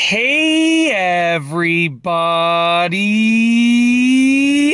Hey everybody!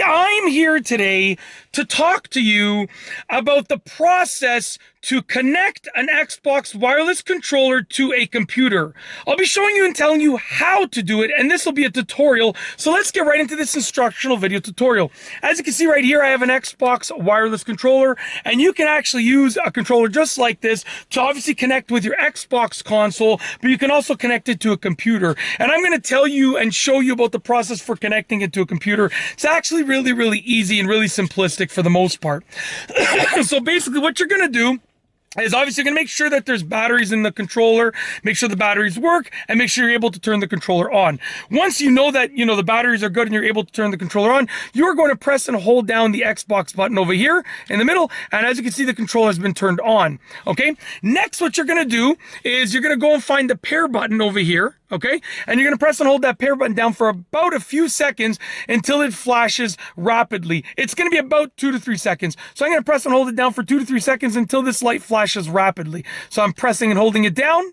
I'm here today to talk to you about the process to connect an Xbox wireless controller to a computer. I'll be showing you and telling you how to do it, and this will be a tutorial. So let's get right into this instructional video tutorial. As you can see right here, I have an Xbox wireless controller, and you can actually use a controller just like this to obviously connect with your Xbox console, but you can also connect it to a computer. And I'm going to tell you and show you about the process for connecting it to a computer. It's actually really easy and really simplistic for the most part. So basically what you're going to do is obviously going to make sure that there's batteries in the controller, make sure the batteries work, and make sure you're able to turn the controller on. Once you know that, the batteries are good and you're able to turn the controller on, you're going to press and hold down the Xbox button over here in the middle, and as you can see, the controller has been turned on, okay? Next, what you're going to do is you're going to go and find the pair button over here, okay? And you're going to press and hold that pair button down for about a few seconds until it flashes rapidly. It's going to be about 2 to 3 seconds. So I'm going to press and hold it down for 2 to 3 seconds until this light flashes rapidly. So I'm pressing and holding it down.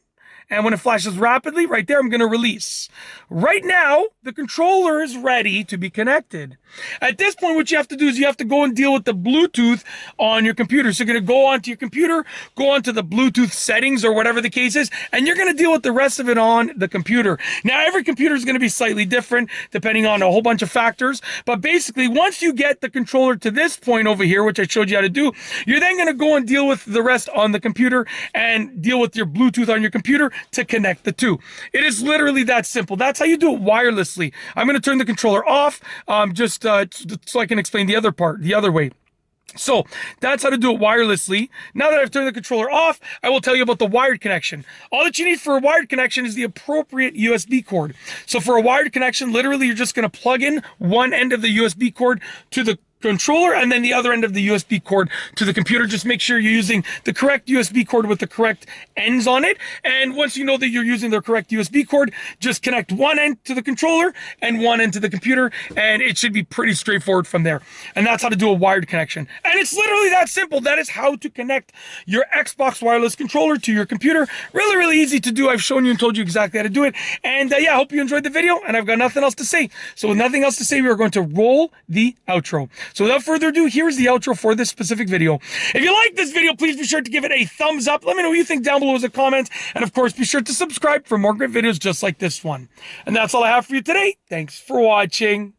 And when it flashes rapidly, right there, I'm going to release. Right now, the controller is ready to be connected. At this point, what you have to do is you have to go and deal with the Bluetooth on your computer. So you're going to go onto your computer, go onto the Bluetooth settings or whatever the case is, and you're going to deal with the rest of it on the computer. Now, every computer is going to be slightly different depending on a whole bunch of factors. But basically, once you get the controller to this point over here, which I showed you how to do, you're then going to go and deal with the rest on the computer and deal with your Bluetooth on your computer to connect the two. It is literally that simple. That's how you do it wirelessly. I'm going to turn the controller off so I can explain the other part, the other way. So that's how to do it wirelessly. Now that I've turned the controller off, I will tell you about the wired connection. All that you need for a wired connection is the appropriate USB cord. So for a wired connection, literally you're just going to plug in one end of the USB cord to the controller and then the other end of the USB cord to the computer. Just make sure you're using the correct USB cord with the correct ends on it. And once you know that you're using the correct USB cord, just connect one end to the controller and one end to the computer, and it should be pretty straightforward from there. And that's how to do a wired connection. And it's literally that simple. That is how to connect your Xbox wireless controller to your computer. Really easy to do. I've shown you and told you exactly how to do it. And yeah, I hope you enjoyed the video, and I've got nothing else to say. So with nothing else to say, we are going to roll the outro. So without further ado, here's the outro for this specific video. If you like this video, please be sure to give it a thumbs up. Let me know what you think down below as a comment. And of course, be sure to subscribe for more great videos just like this one. And that's all I have for you today. Thanks for watching.